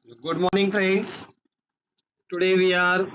Good morning, friends. Today we are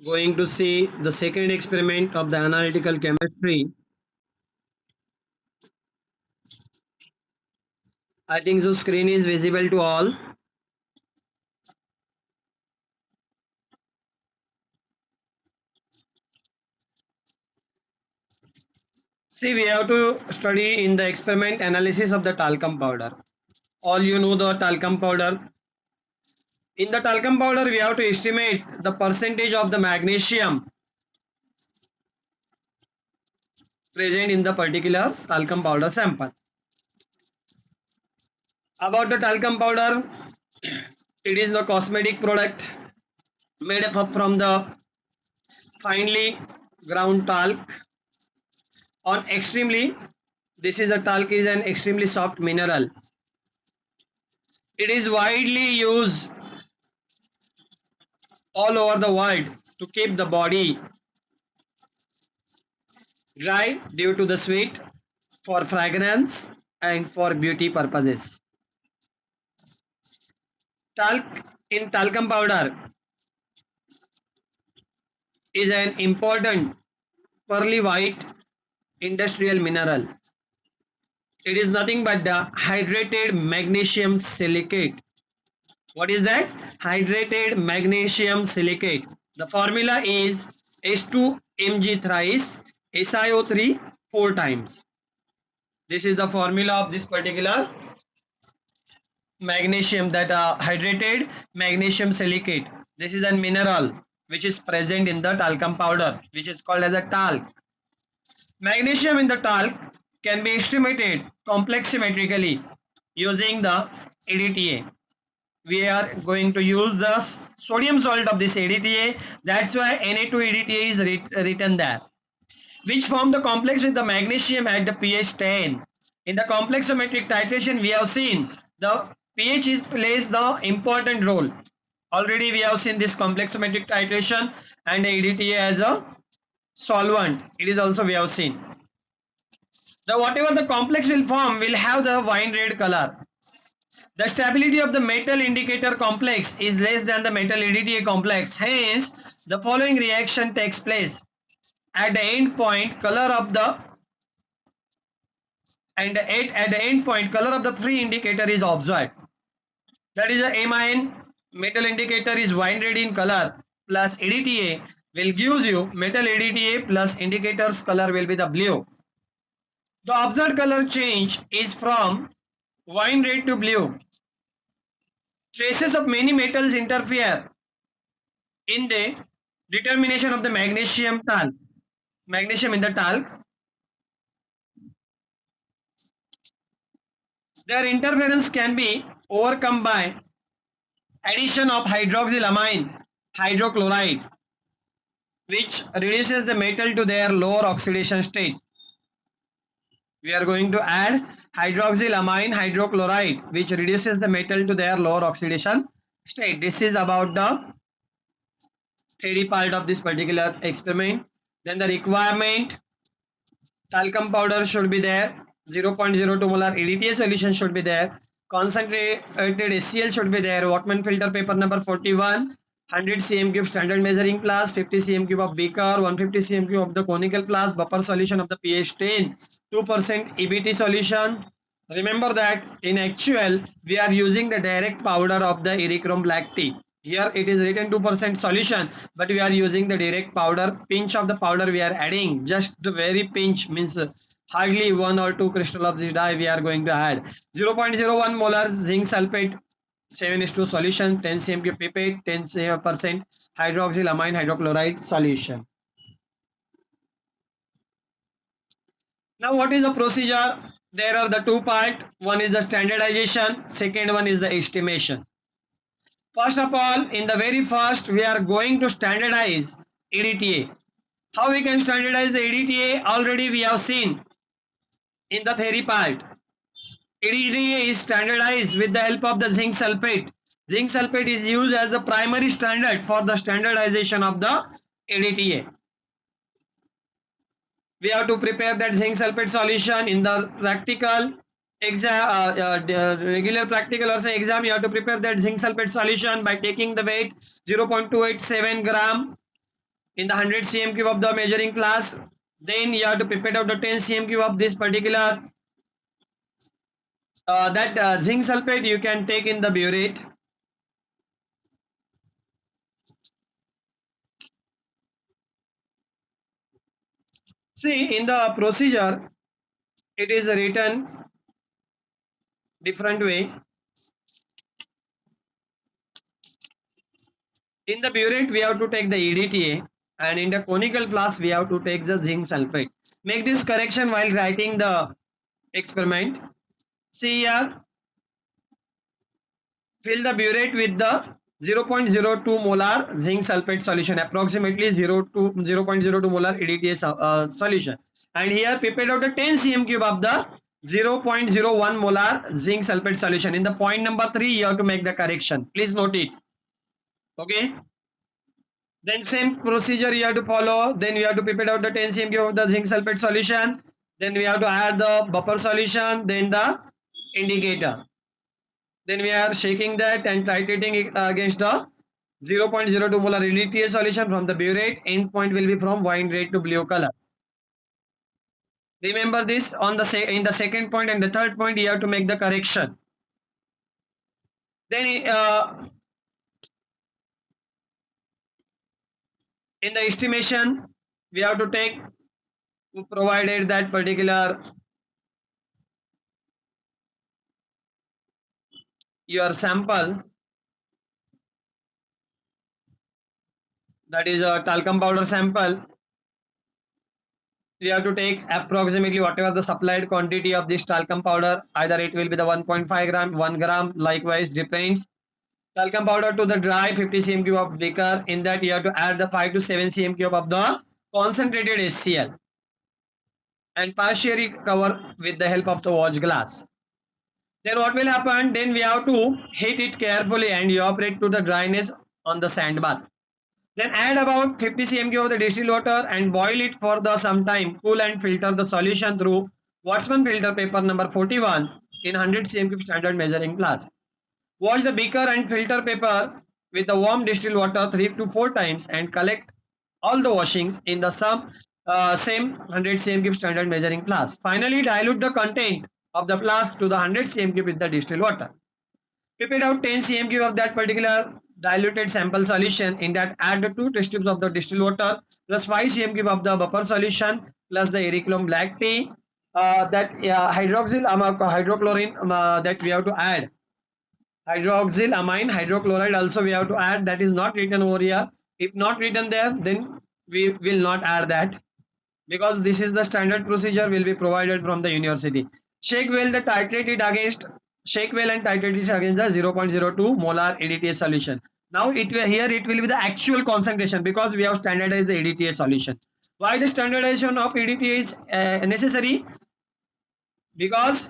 going to see the second experiment of the analytical chemistry. I think the screen is visible to all. See, we have to study in the experiment analysis of the talcum powder. All you know the talcum powder. In the talcum powder, we have to estimate the percentage of the magnesium present in the particular talcum powder sample. About the talcum powder, it is the cosmetic product made up from the finely ground talc on extremely, this is a talc is an extremely soft mineral. It is widely used all over the world to keep the body dry due to the sweat, for fragrance and for beauty purposes. Talc in talcum powder is an important pearly white industrial mineral. It is nothing but the hydrated magnesium silicate. What is that? Hydrated magnesium silicate. The formula is H2Mg thrice SiO3 4 times. This is the formula of this particular magnesium, that hydrated magnesium silicate. This is a mineral which is present in the talcum powder, which is called as a talc. Magnesium in the talc can be estimated complex symmetrically using the EDTA. We are going to use the sodium salt of this EDTA. That's why Na2-EDTA is written there, which form the complex with the magnesium at the pH 10. In the complexometric titration, we have seen the pH plays the important role. Already we have seen this complexometric titration and the EDTA as a solvent. It is also we have seen. The whatever the complex will form will have the wine red color. The stability of the metal indicator complex is less than the metal EDTA complex. Hence, the following reaction takes place. At the end point, color of the at the end point, color of the free indicator is observed. That is the MIN metal indicator is wine red in color plus EDTA will gives you metal EDTA plus indicator's color will be the blue. The observed color change is from wine red to blue. Traces of many metals interfere in the determination of the magnesium talc. Magnesium in the talc. Their interference can be overcome by addition of hydroxylamine hydrochloride, which reduces the metal to their lower oxidation state. We are going to add hydroxylamine hydrochloride, which reduces the metal to their lower oxidation state. This is about the theory part of this particular experiment. Then the requirement, talcum powder should be there, 0.02 molar EDTA solution should be there, concentrated HCl should be there, Whatman filter paper number 41, 100 cm cube standard measuring glass, 50 cm cube of beaker, 150 cm cube of the conical glass, buffer solution of the pH 10, 2% EBT solution. Remember that in actual we are using the direct powder of the Erichrome black tea. Here it is written 2% solution, but we are using the direct powder. Pinch of the powder we are adding, just the very pinch, means hardly 1 or 2 crystal of this dye we are going to add. 0.01 molar zinc sulfate 7:2 solution, 10 cm cube pipette, 10% hydroxylamine hydrochloride solution. Now what is the procedure? There are the two parts. One is the standardization, second one is the estimation. First of all, in the very first, we are going to standardize EDTA. How we can standardize the EDTA? Already we have seen in the theory part. EDTA is standardized with the help of the zinc sulfate. Zinc sulfate is used as the primary standard for the standardization of the EDTA. We have to prepare that zinc sulfate solution in the practical. Regular practical or say exam, you have to prepare that zinc sulfate solution by taking the weight 0.287 gram in the 100 cm cube of the measuring class. Then you have to prepare out the 10 cm cube of this particular zinc sulfate you can take in the burette. See, in the procedure, it is written different way. In the burette, we have to take the EDTA, and in the conical flask, we have to take the zinc sulfate. Make this correction while writing the experiment. See here, fill the burette with the 0.02 molar zinc sulfate solution, approximately 0.02 molar EDTA solution. And here prepare out the 10 cm cube of the 0.01 molar zinc sulfate solution. In the point number 3, you have to make the correction. Please note it. Okay. Then same procedure you have to follow. Then you have to prepare out the 10 cm cube of the zinc sulfate solution. Then we have to add the buffer solution. Then the indicator. Then we are shaking that and titrating it against the 0.02 molar EDTA solution from the burette. End point will be from wine red to blue color. Remember this on the in the second point and the third point you have to make the correction. Then in the estimation we have to take, provided that particular your sample, that is a talcum powder sample, we have to take approximately whatever the supplied quantity of this talcum powder, either it will be the 1.5 gram, 1 gram, likewise depends. Talcum powder to the dry 50 cm cube of beaker. In that you have to add the 5 to 7 cm cube of the concentrated HCl and partially cover with the help of the watch glass. Then what will happen? Then we have to heat it carefully and evaporate to the dryness on the sand bath. Then add about 50 cm cube of the distilled water and boil it for the some time. Cool and filter the solution through Wattsman filter paper number 41 in 100 cm cube standard measuring glass. Wash the beaker and filter paper with the warm distilled water 3 to 4 times and collect all the washings in the same 100 cm cube standard measuring flask. Finally, dilute the content of the flask to the 100 cm cube with the distilled water. Prepare out 10 cm cube of that particular diluted sample solution. In that add the 2 test tubes of the distilled water plus 5 cm cube of the buffer solution plus the Ericlum black tea, hydroxyl hydrochlorine that we have to add. Hydroxylamine hydrochloride also we have to add. That is not written over here. If not written there, then we will not add that, because this is the standard procedure will be provided from the university. Shake well the titrate it against, shake well and titrate it against the 0.02 molar EDTA solution. Now here it will be the actual concentration, because we have standardized the EDTA solution. Why the standardization of EDTA is necessary? Because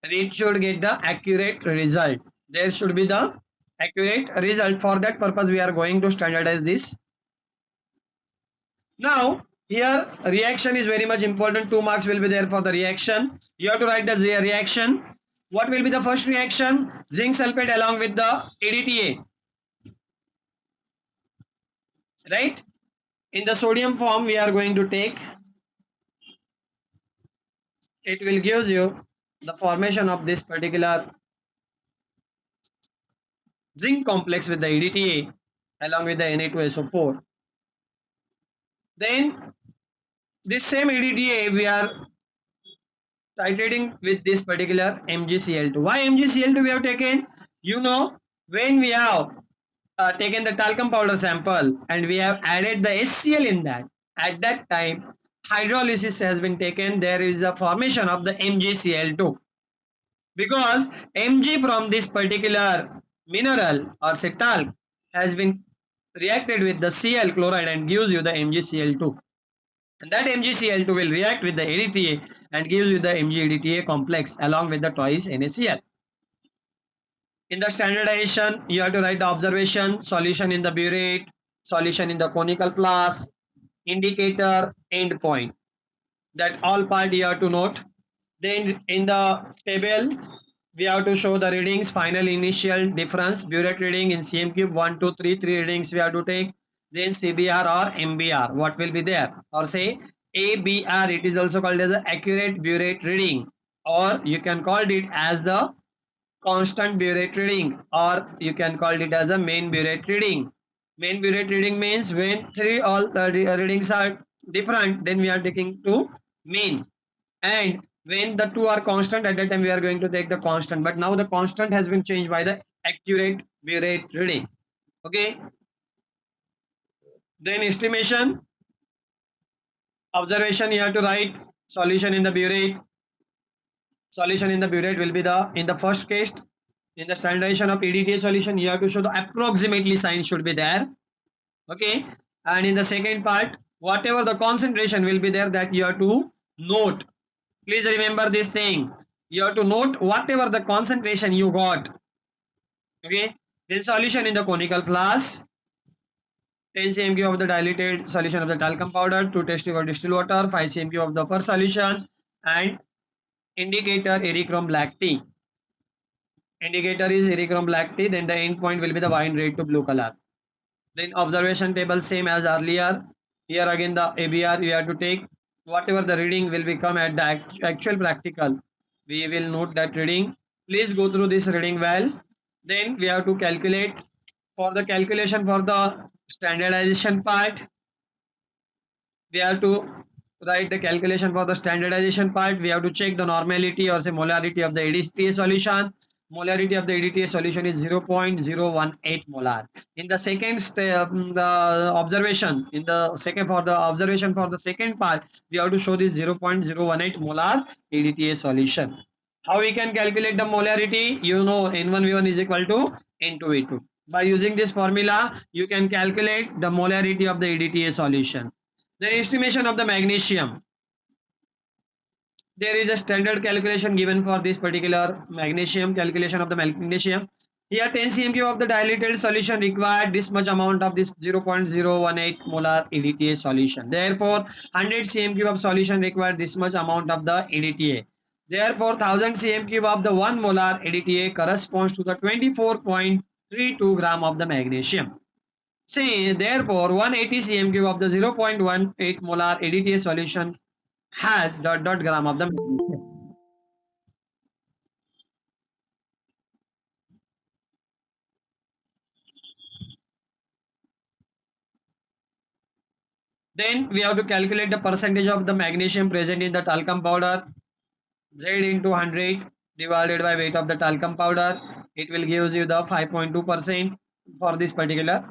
it should get the accurate result. There should be the accurate result. For that purpose we are going to standardize this. Now here reaction is very much important. 2 marks will be there for the reaction. You have to write the reaction. What will be the first reaction? Zinc sulfate along with the EDTA, right? In the sodium form we are going to take, it will gives you the formation of this particular zinc complex with the EDTA along with the Na2SO4. Then this same EDTA we are titrating with this particular MgCl2. Why MgCl2 we have taken? You know, when we have taken the talcum powder sample and we have added the HCl in that, at that time hydrolysis has been taken, there is a formation of the MgCl2, because Mg from this particular mineral or say talc has been reacted with the Cl chloride and gives you the MgCl2, and that MgCl2 will react with the EDTA and gives you the Mg-EDTA complex along with the twice NaCl. In the standardization you have to write the observation, solution in the burette, solution in the conical flask, indicator, end point. That all part you have to note. Then in the table, we have to show the readings, final initial difference, burette reading in CM cube 1, 2, 3, three readings we have to take. Then CBR or MBR, what will be there? Or say ABR, it is also called as the accurate burette reading, or you can call it as the constant burette reading, or you can call it as a main burette reading. Main burette reading means when three all readings are different, then we are taking to mean, and when the two are constant, at that time we are going to take the constant, but now the constant has been changed by the accurate burette reading. Okay, then estimation, observation, you have to write solution in the burette. Solution in the burette will be the, in the first case, in the standardization of EDTA solution, you have to show the approximately sign should be there. Okay, and in the second part, whatever the concentration will be there, that you have to note. Please remember this thing, you have to note whatever the concentration you got. Okay, then solution in the conical class, 10 cm of the diluted solution of the talcum powder, 2 test tube of distilled water, 5 cm of the per solution, and indicator erythrom black tea. Indicator is erythrom black tea, then the end point will be the wine red to blue color. Then observation table same as earlier. Here again the ABR you have to take whatever the reading will become at the actual practical. We will note that reading. Please go through this reading well. Then we have to calculate, for the calculation for the standardization part. We have to write the calculation for the standardization part. We have to check the normality or say molarity of the EDTA solution. Molarity of the EDTA solution is 0.018 molar. In the second the observation, in the second, for the observation for the second part, we have to show this 0.018 molar EDTA solution. How we can calculate the molarity? You know, N1V1 is equal to N2V2. By using this formula, you can calculate the molarity of the EDTA solution. Then estimation of the magnesium. There is a standard calculation given for this particular magnesium, calculation of the magnesium. Here 10 cm of the diluted solution required this much amount of this 0.018 molar EDTA solution. Therefore 100 cm of solution required this much amount of the EDTA. Therefore 1000 cm of the 1 molar EDTA corresponds to the 24.32 gram of the magnesium. See, therefore 180 cm of the 0.18 molar EDTA solution has dot dot gram of the magnesium. Then we have to calculate the percentage of the magnesium present in the talcum powder. Z into 100 divided by weight of the talcum powder. It will give you the 5.2% for this particular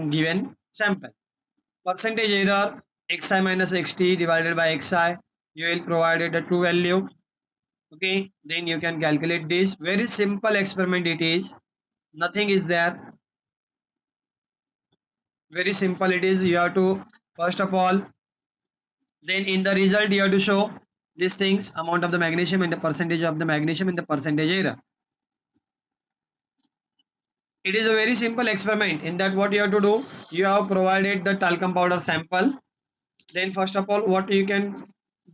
given sample. Percentage error, xi minus xt divided by xi. You will provide it a true value. Okay, then you can calculate this. Very simple experiment it is. Nothing is there. Very simple it is. You have to, first of all, then in the result you have to show these things, amount of the magnesium and the percentage of the magnesium and the percentage error. It is a very simple experiment. In that, what you have to do, you have provided the talcum powder sample. Then first of all, what you can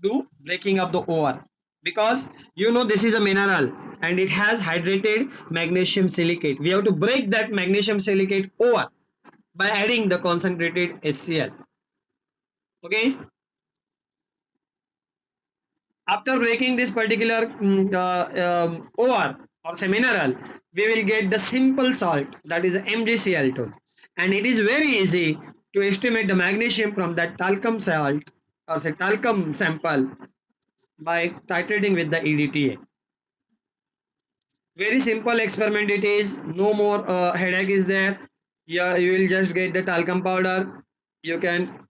do, breaking up the ore, because you know this is a mineral and it has hydrated magnesium silicate. We have to break that magnesium silicate ore by adding the concentrated HCl. Okay, after breaking this particular ore or say mineral, we will get the simple salt, that is MgCl2, and it is very easy to estimate the magnesium from that talcum salt or say talcum sample by titrating with the EDTA. Very simple experiment it is. No more headache is there. Yeah, you will just get the talcum powder. You can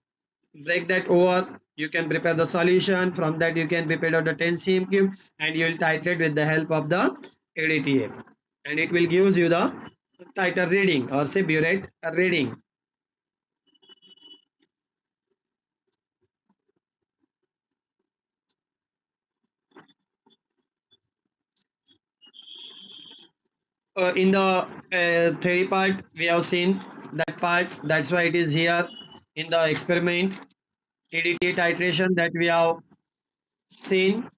break that over. You can prepare the solution. From that you can prepare out the 10 cm cube and you will titrate with the help of the EDTA, and it will gives you the titer reading or say burette reading. In the theory part we have seen that part, that's why it is here. In the experiment EDTA titration that we have seen,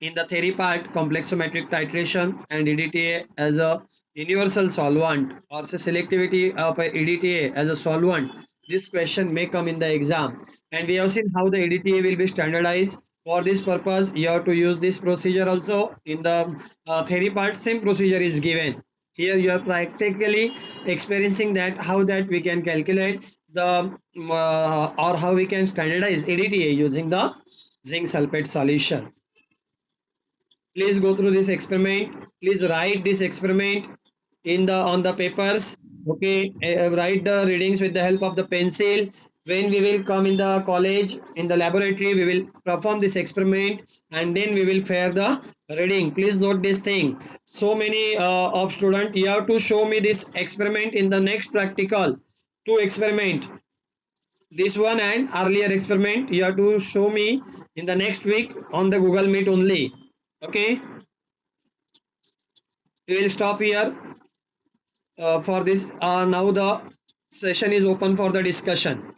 in the theory part, complexometric titration and EDTA as a universal solvent or say selectivity of a EDTA as a solvent. This question may come in the exam, and we have seen how the EDTA will be standardized. For this purpose, you have to use this procedure also in the theory part. Same procedure is given. Here you are practically experiencing that how that we can calculate the or how we can standardize EDTA using the zinc sulfate solution. Please go through this experiment. Please write this experiment in the on the papers. Okay, write the readings with the help of the pencil. When we will come in the college in the laboratory, we will perform this experiment and then we will fare the reading. Please note this thing. So many of student, you have to show me this experiment in the next practical. Two experiment, this one and earlier experiment, you have to show me in the next week on the Google Meet only. Okay, we will stop here for this. Now the session is open for the discussion.